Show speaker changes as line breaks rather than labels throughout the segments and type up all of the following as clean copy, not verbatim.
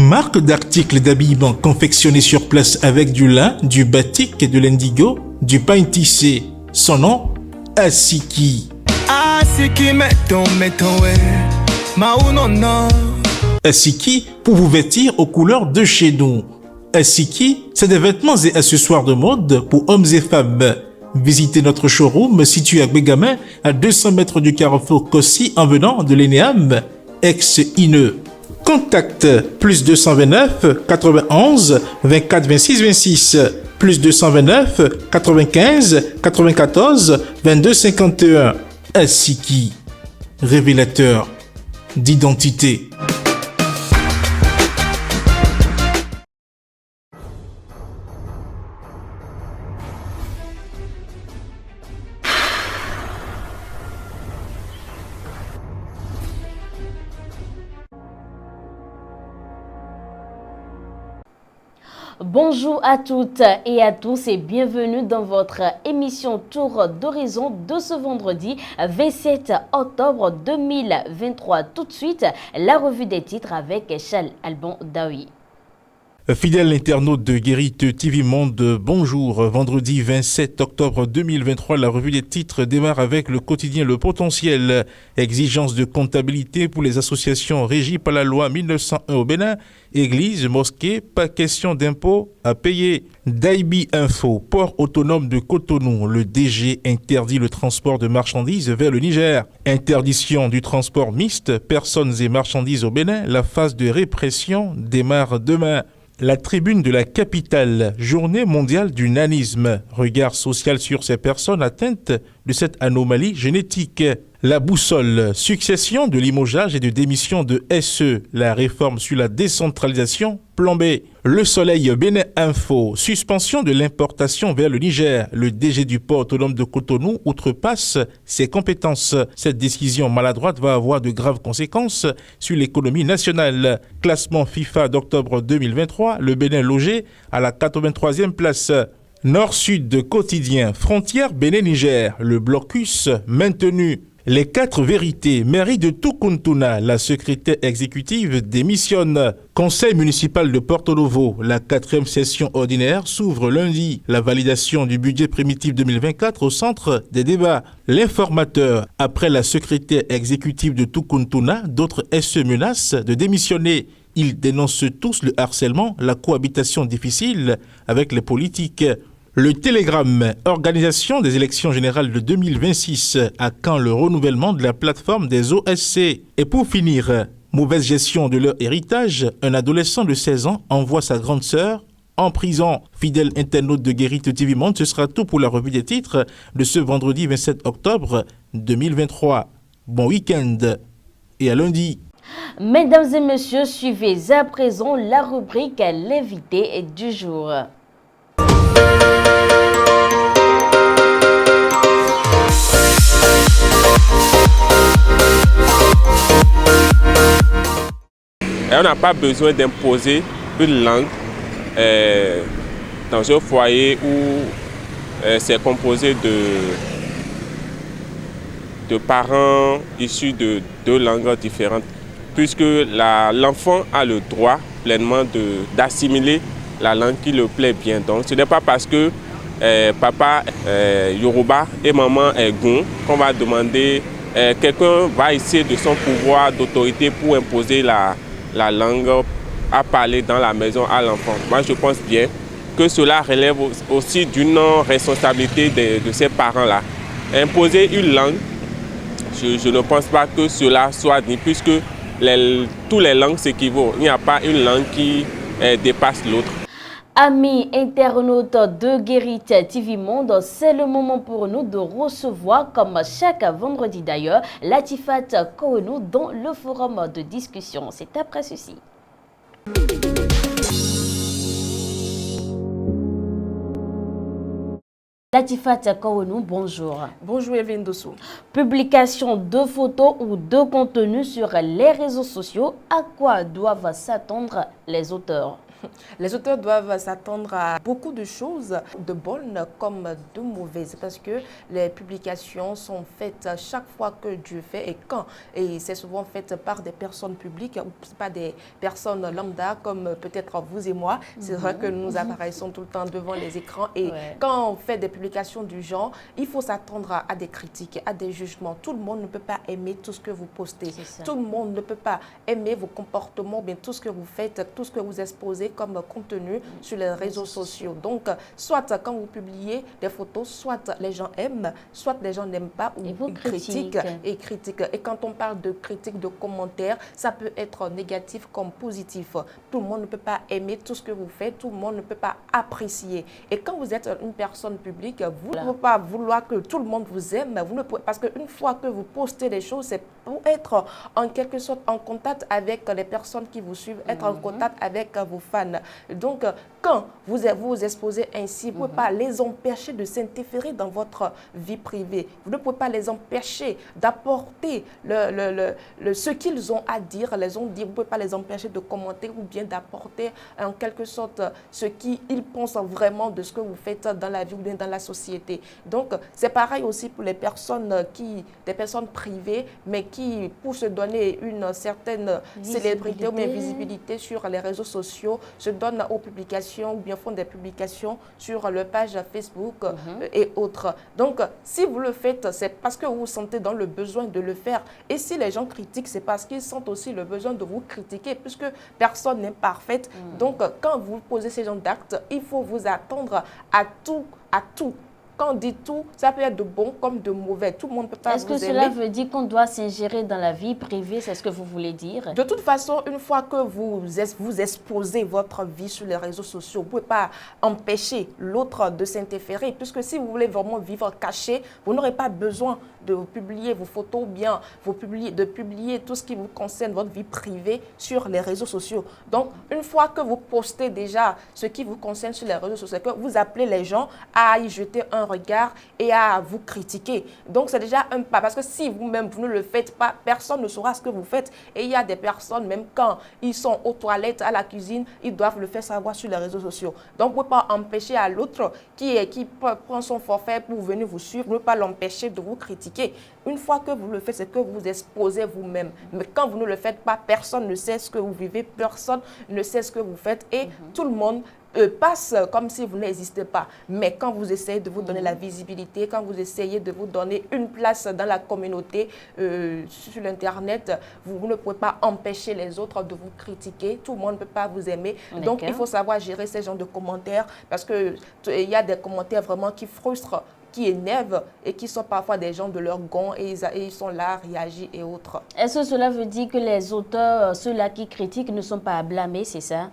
marque d'articles d'habillement confectionnés sur place avec du lin, du batik et de l'indigo, du pain tissé. Son nom, Asiki. Asiki pour vous vêtir aux couleurs de chez nous. Asiki, c'est des vêtements et accessoires de mode pour hommes et femmes. Visitez notre showroom situé à Bégamin, à 200 mètres du carrefour Kossi en venant de l'ENEAM, ex-INE. Contact plus 229 91 24 26 26 plus 229 95 94 22 51. Asiki, révélateur d'identité.
Bonjour à toutes et à tous et bienvenue dans votre émission Tour d'horizon de ce vendredi 27 octobre 2023. Tout de suite, la revue des titres avec Charles Alban Daoui.
Fidèle internaute de Guérite TV Monde, bonjour. Vendredi 27 octobre 2023, la revue des titres démarre avec le quotidien Le Potentiel. Exigence de comptabilité pour les associations régies par la loi 1901 au Bénin. Église, mosquée, pas question d'impôts à payer. Daibi Info, port autonome de Cotonou. Le DG interdit le transport de marchandises vers le Niger. Interdiction du transport mixte, personnes et marchandises au Bénin. La phase de répression démarre demain. La tribune de la capitale, journée mondiale du nanisme, regard social sur ces personnes atteintes de cette anomalie génétique. La boussole, succession de limogeage et de démission de SE, la réforme sur la décentralisation plombée. Le Soleil Bénin Info, suspension de l'importation vers le Niger. Le DG du port autonome de Cotonou outrepasse ses compétences. Cette décision maladroite va avoir de graves conséquences sur l'économie nationale. Classement FIFA d'octobre 2023, le Bénin logé à la 83e place. Nord-Sud quotidien, frontière Bénin-Niger, le blocus maintenu. Les 4 vérités, mairie de Tukuntuna, la secrétaire exécutive démissionne. Conseil municipal de Porto Novo, la 4e session ordinaire s'ouvre lundi. La validation du budget primitif 2024 au centre des débats. L'informateur, après la secrétaire exécutive de Tukuntuna, d'autres SE menacent de démissionner. Ils dénoncent tous le harcèlement, la cohabitation difficile avec les politiques. Le Télégramme, organisation des élections générales de 2026, à quand le renouvellement de la plateforme des OSC? Et pour finir, mauvaise gestion de leur héritage, un adolescent de 16 ans envoie sa grande sœur en prison. Fidèle internaute de Guérite TV Monde, ce sera tout pour la revue des titres de ce vendredi 27 octobre 2023. Bon week-end et à lundi.
Mesdames et messieurs, suivez à présent la rubrique L'invité du jour.
Et on n'a pas besoin d'imposer une langue dans un foyer où c'est composé de parents issus de 2 langues différentes, puisque l'enfant a le droit pleinement d'assimiler la langue qui le plaît bien. Donc ce n'est pas parce que papa est Yoruba et maman est Gon qu'on va demander, quelqu'un va essayer de son pouvoir d'autorité pour imposer la langue à parler dans la maison à l'enfant. Moi je pense bien que cela relève aussi d'une responsabilité de ces parents-là. Imposer une langue, je ne pense pas que cela soit dit, puisque toutes les langues s'équivalent. Il n'y a pas une langue qui dépasse l'autre.
Amis internautes de Guérite TV Monde, c'est le moment pour nous de recevoir, comme chaque vendredi d'ailleurs, Latifat Kouenou dans le forum de discussion. C'est après ceci. Latifat Kouenou, bonjour.
Bonjour Evelyne Dossou.
Publication de photos ou de contenus sur les réseaux sociaux, à quoi doivent s'attendre les auteurs?
Les auteurs doivent s'attendre à beaucoup de choses, de bonnes comme de mauvaises, parce que les publications sont faites chaque fois que Dieu fait et quand. Et c'est souvent fait par des personnes publiques ou pas des personnes lambda comme peut-être vous et moi. C'est vrai que nous apparaissons tout le temps devant les écrans et quand on fait des publications du genre, il faut s'attendre à des critiques, à des jugements. Tout le monde ne peut pas aimer tout ce que vous postez. Tout le monde ne peut pas aimer vos comportements, bien tout ce que vous faites, tout ce que vous exposez comme contenu sur les réseaux sociaux. Donc, soit quand vous publiez des photos, soit les gens aiment, soit les gens n'aiment pas ou ils critiquent. Et quand on parle de critiques, de commentaires, ça peut être négatif comme positif. Tout le monde ne peut pas aimer tout ce que vous faites, tout le monde ne peut pas apprécier. Et quand vous êtes une personne publique, vous ne pouvez pas vouloir que tout le monde vous aime, vous ne pouvez, parce qu'une fois que vous postez des choses, c'est pour être en quelque sorte en contact avec les personnes qui vous suivent, être en contact avec vos fans. Donc, quand vous vous exposez ainsi, vous ne pouvez pas les empêcher de s'interférer dans votre vie privée. Vous ne pouvez pas les empêcher d'apporter ce qu'ils ont à dire, Vous ne pouvez pas les empêcher de commenter ou bien d'apporter en quelque sorte ce qu'ils pensent vraiment de ce que vous faites dans la vie ou bien dans la société. Donc, c'est pareil aussi pour les personnes des personnes privées, mais qui, pour se donner une certaine célébrité ou bien visibilité sur les réseaux sociaux, se donnent aux publications ou bien font des publications sur leur page Facebook et autres. Donc, si vous le faites, c'est parce que vous vous sentez dans le besoin de le faire. Et si les gens critiquent, c'est parce qu'ils sentent aussi le besoin de vous critiquer, puisque personne n'est parfaite. Donc, quand vous posez ces genres d'actes, il faut vous attendre à tout. Quand on dit tout, ça peut être de bon comme de mauvais. Tout le monde ne peut pas vous aimer.
Est-ce que cela veut dire qu'on doit s'ingérer dans la vie privée? C'est ce que vous voulez dire?
De toute façon, une fois que vous exposez votre vie sur les réseaux sociaux, vous ne pouvez pas empêcher l'autre de s'interférer. Puisque si vous voulez vraiment vivre caché, vous n'aurez pas besoin de publier vos photos ou bien de publier tout ce qui vous concerne, votre vie privée, sur les réseaux sociaux. Donc, une fois que vous postez déjà ce qui vous concerne sur les réseaux sociaux, que vous appelez les gens à y jeter un regard et à vous critiquer. Donc, c'est déjà un pas. Parce que si vous-même, vous ne le faites pas, personne ne saura ce que vous faites. Et il y a des personnes, même quand ils sont aux toilettes, à la cuisine, ils doivent le faire savoir sur les réseaux sociaux. Donc, vous ne pouvez pas empêcher à l'autre qui prend son forfait pour venir vous suivre, vous ne pouvez pas l'empêcher de vous critiquer. Une fois que vous le faites, c'est que vous exposez vous-même. Mais quand vous ne le faites pas, personne ne sait ce que vous vivez, personne ne sait ce que vous faites et tout le monde passe comme si vous n'existez pas. Mais quand vous essayez de vous donner la visibilité, quand vous essayez de vous donner une place dans la communauté sur l'Internet, vous ne pouvez pas empêcher les autres de vous critiquer. Tout le monde ne peut pas vous aimer. Donc, il faut savoir gérer ces genres de commentaires parce qu'il y a des commentaires vraiment qui frustrent, qui énervent et qui sont parfois des gens de leur gond et ils sont là à réagir et autres.
Est-ce que cela veut dire que les auteurs, ceux-là qui critiquent, ne sont pas à blâmer, c'est ça?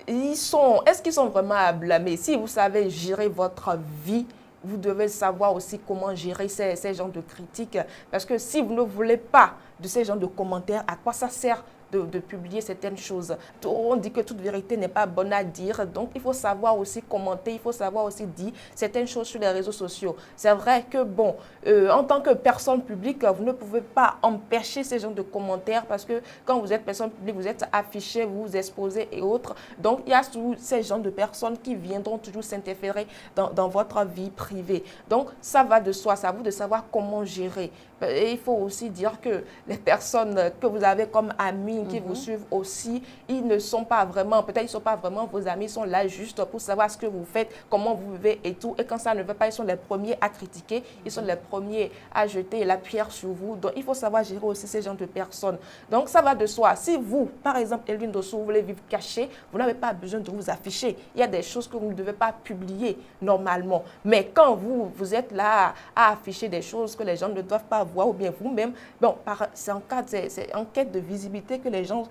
Est-ce qu'ils sont vraiment à blâmer? Si vous savez gérer votre vie, vous devez savoir aussi comment gérer ces genres de critiques. Parce que si vous ne voulez pas de ces genres de commentaires, à quoi ça sert de publier certaines choses? On dit que toute vérité n'est pas bonne à dire, donc il faut savoir aussi commenter, il faut savoir aussi dire certaines choses sur les réseaux sociaux. C'est vrai que, bon, en tant que personne publique, vous ne pouvez pas empêcher ces genres de commentaires parce que quand vous êtes personne publique, vous êtes affiché, vous vous exposez et autres. Donc, il y a tous ces genres de personnes qui viendront toujours s'interférer dans votre vie privée. Donc, ça va de soi, c'est à vous de savoir comment gérer. Et il faut aussi dire que les personnes que vous avez comme amis, qui vous suivent aussi, ils ne sont pas vraiment, peut-être ils ne sont pas vraiment vos amis, ils sont là juste pour savoir ce que vous faites, comment vous vivez et tout. Et quand ça ne va pas, ils sont les premiers à critiquer, ils sont les premiers à jeter la pierre sur vous. Donc, il faut savoir gérer aussi ces genres de personnes. Donc, ça va de soi. Si vous, par exemple, Eline Dossou, vous voulez vivre caché, vous n'avez pas besoin de vous afficher. Il y a des choses que vous ne devez pas publier normalement. Mais quand vous êtes là à afficher des choses que les gens ne doivent pas voir, ou bien vous-même, bon, c'est en quête de visibilité que les gens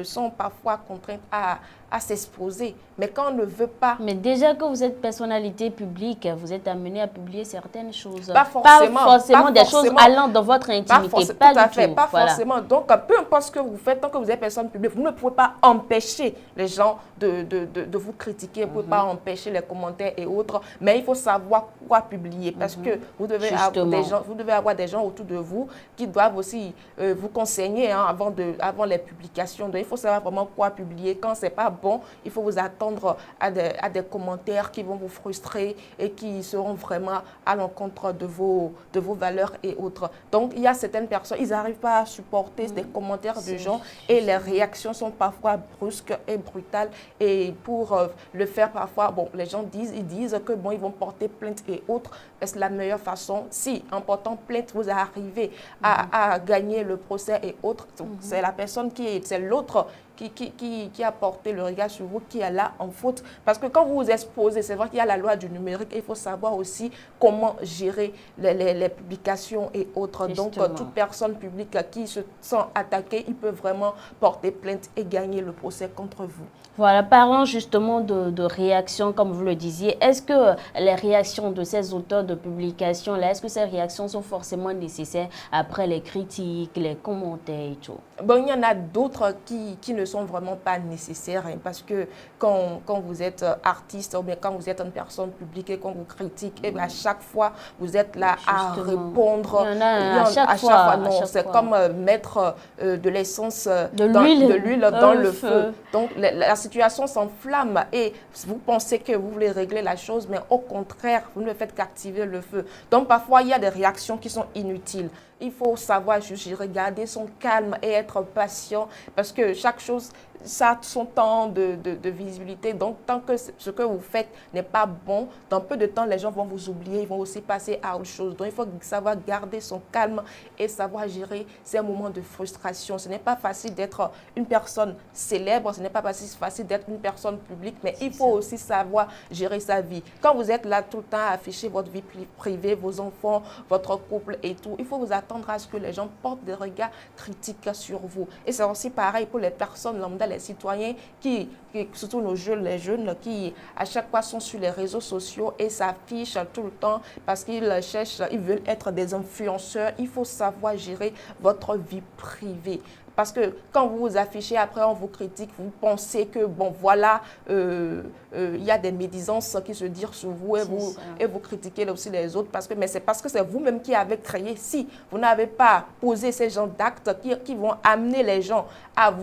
sont parfois contraints à s'exposer. Mais quand on ne veut pas...
Mais déjà que vous êtes personnalité publique, vous êtes amené à publier certaines choses.
Pas forcément
des choses allant dans votre intimité.
Pas forcément. Donc, peu importe ce que vous faites, tant que vous êtes personne publique, vous ne pouvez pas empêcher les gens de vous critiquer, vous ne pouvez pas empêcher les commentaires et autres. Mais il faut savoir quoi publier parce que vous devez avoir des gens autour de vous qui doivent aussi vous conseiller avant les publications. Donc, il faut savoir vraiment quoi publier. Quand ce n'est pas bon, il faut vous attendre à des commentaires qui vont vous frustrer et qui seront vraiment à l'encontre de vos valeurs et autres. Donc, il y a certaines personnes, ils n'arrivent pas à supporter des commentaires de gens et les réactions sont parfois brusques et brutales. Et pour le faire, parfois, bon, les gens disent que bon, ils vont porter plainte et autres. Est-ce la meilleure façon? Si, en portant plainte, vous arrivez à gagner le procès et autres, c'est la personne c'est l'autre qui a porté le regard sur vous, qui est là en faute. Parce que quand vous vous exposez, c'est vrai qu'il y a la loi du numérique, il faut savoir aussi comment gérer les publications et autres.
Justement.
Donc, toute personne publique qui se sent attaquée, il peut vraiment porter plainte et gagner le procès contre vous.
Voilà, parlons justement de réactions, comme vous le disiez. Est-ce que les réactions de ces auteurs de publications, est-ce que ces réactions sont forcément nécessaires après les critiques, les commentaires et tout?
Bon, il y en a d'autres qui ne sont vraiment pas nécessaires, hein, parce que quand vous êtes artiste ou bien quand vous êtes une personne publique et qu'on vous critique, et à chaque fois, vous êtes là à répondre.
Il y en a à chaque fois.
Non, c'est comme mettre de l'essence,
de l'huile
dans le feu. Donc, la situation s'enflamme et vous pensez que vous voulez régler la chose, mais au contraire, vous ne faites qu'activer le feu. Donc, parfois, il y a des réactions qui sont inutiles. Il faut savoir juste garder son calme et être patient parce que chaque chose, ça a son temps de visibilité. Donc, tant que ce que vous faites n'est pas bon, dans peu de temps, les gens vont vous oublier, ils vont aussi passer à autre chose. Donc, il faut savoir garder son calme et savoir gérer ces moments de frustration. Ce n'est pas facile d'être une personne célèbre, ce n'est pas facile d'être une personne publique, mais il faut aussi savoir gérer sa vie. Quand vous êtes là tout le temps à afficher votre vie privée, vos enfants, votre couple et tout, il faut vous attendre à ce que les gens portent des regards critiques sur vous. Et c'est aussi pareil pour les personnes lambda, les citoyens qui surtout les jeunes qui à chaque fois sont sur les réseaux sociaux et s'affichent tout le temps parce qu'ils veulent être des influenceurs. Il faut savoir gérer votre vie privée. Parce que quand vous vous affichez, après on vous critique, vous pensez que, bon, voilà, il y a des médisances qui se dirent sur vous et vous critiquez aussi les autres. Mais c'est parce que c'est vous-même qui avez créé. Si vous n'avez pas posé ces genres d'actes qui vont amener les gens à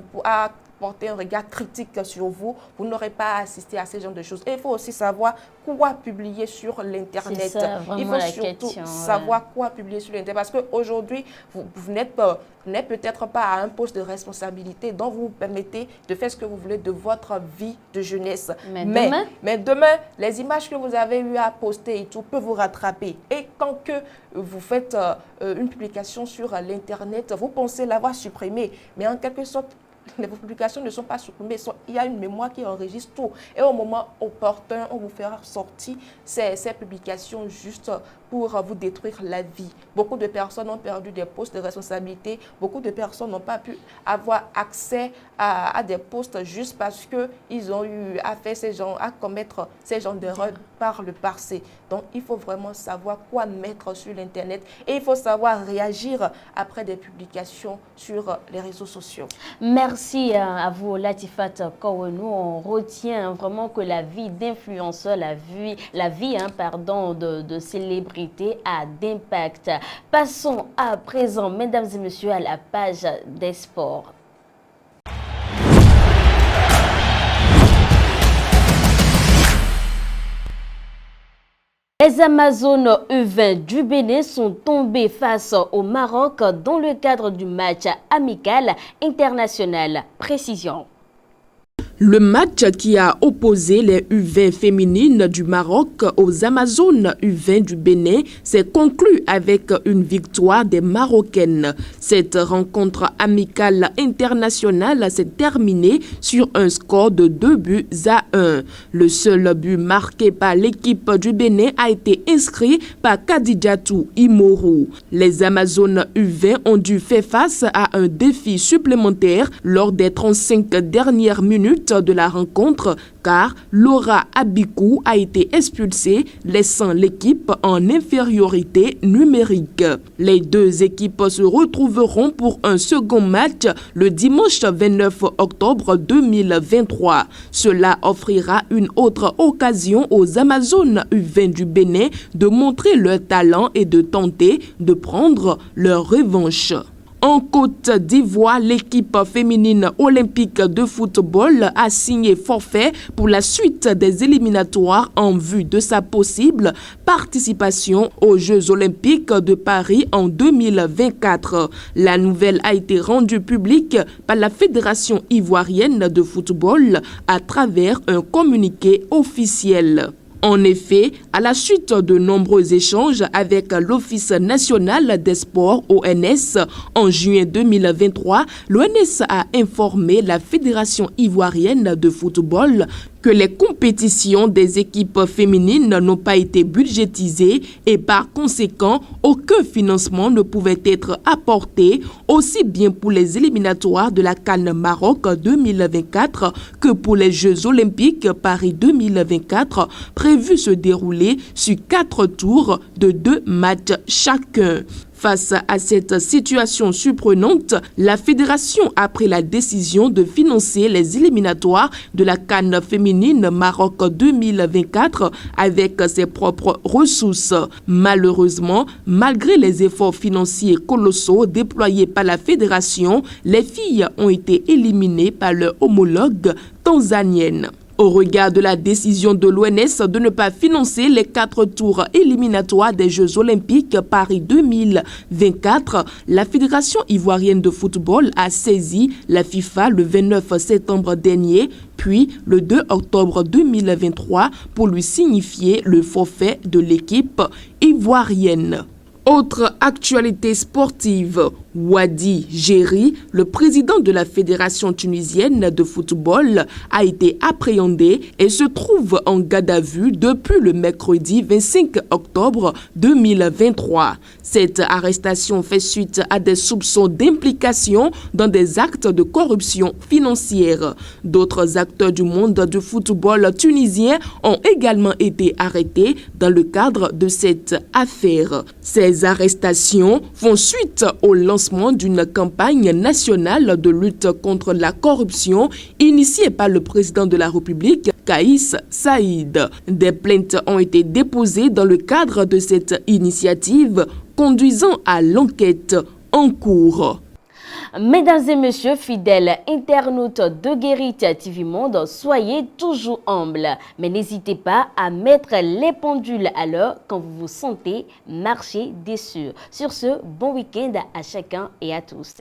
porter un regard critique sur vous, vous n'aurez pas assisté à ces genres de choses. Et il faut aussi savoir quoi publier sur l'Internet. Il faut surtout savoir quoi publier sur l'Internet. Parce qu'aujourd'hui, vous n'êtes peut-être pas à un poste de responsabilité dont vous vous permettez de faire ce que vous voulez de votre vie de jeunesse. Mais demain, les images que vous avez eu à poster et tout peuvent vous rattraper. Et quand que vous faites une publication sur l'Internet, vous pensez l'avoir supprimée. Mais en quelque sorte, les publications ne sont pas supprimées, il y a une mémoire qui enregistre tout. Et au moment opportun, on vous fera sortir ces publications juste pour vous détruire la vie. Beaucoup de personnes ont perdu des postes de responsabilité. Beaucoup de personnes n'ont pas pu avoir accès à des postes juste parce qu'ils ont eu à commettre ces genres d'erreurs par le passé. Donc, il faut vraiment savoir quoi mettre sur l'Internet et il faut savoir réagir après des publications sur les réseaux sociaux.
Merci à vous, Latifat Kouenou. On retient vraiment que la vie d'influenceur, la vie de célébrité a d'impact. Passons à présent, mesdames et messieurs, à la page des sports. Les Amazones U20 du Bénin sont tombées face au Maroc dans le cadre du match amical international. Précision.
Le match qui a opposé les U20 féminines du Maroc aux Amazones U20 du Bénin s'est conclu avec une victoire des Marocaines. Cette rencontre amicale internationale s'est terminée sur un score de 2-1. Le seul but marqué par l'équipe du Bénin a été inscrit par Kadidiatou Imoru. Les Amazones U20 ont dû faire face à un défi supplémentaire lors des 35 dernières minutes suite de la rencontre car Laura Abikou a été expulsée, laissant l'équipe en infériorité numérique. Les deux équipes se retrouveront pour un second match le dimanche 29 octobre 2023. Cela offrira une autre occasion aux Amazones U20 du Bénin de montrer leur talent et de tenter de prendre leur revanche. En Côte d'Ivoire, l'équipe féminine olympique de football a signé forfait pour la suite des éliminatoires en vue de sa possible participation aux Jeux olympiques de Paris en 2024. La nouvelle a été rendue publique par la Fédération ivoirienne de football à travers un communiqué officiel. En effet, à la suite de nombreux échanges avec l'Office national des sports ONS en juin 2023, l'ONS a informé la Fédération ivoirienne de football que les compétitions des équipes féminines n'ont pas été budgétisées et par conséquent, aucun financement ne pouvait être apporté aussi bien pour les éliminatoires de la CAN Maroc 2024 que pour les Jeux olympiques Paris 2024 prévus se dérouler sur 4 tours de 2 matchs chacun. Face à cette situation surprenante, la fédération a pris la décision de financer les éliminatoires de la CAN féminine Maroc 2024 avec ses propres ressources. Malheureusement, malgré les efforts financiers colossaux déployés par la fédération, les filles ont été éliminées par leur homologue tanzanienne. Au regard de la décision de l'ONS de ne pas financer les 4 tours éliminatoires des Jeux olympiques Paris 2024, la Fédération ivoirienne de football a saisi la FIFA le 29 septembre dernier, puis le 2 octobre 2023 pour lui signifier le forfait de l'équipe ivoirienne. Autre actualité sportive, Wadi Géry, le président de la Fédération tunisienne de football, a été appréhendé et se trouve en garde à vue depuis le mercredi 25 octobre 2023. Cette arrestation fait suite à des soupçons d'implication dans des actes de corruption financière. D'autres acteurs du monde du football tunisien ont également été arrêtés dans le cadre de cette affaire. Ces arrestations font suite au lancement d'une campagne nationale de lutte contre la corruption initiée par le président de la République, Kais Saïd. Des plaintes ont été déposées dans le cadre de cette initiative, conduisant à l'enquête en cours.
Mesdames et messieurs, fidèles internautes de Guérite TV Monde, soyez toujours humbles. Mais n'hésitez pas à mettre les pendules à l'heure quand vous vous sentez marcher déçu. Sur ce, bon week-end à chacun et à tous.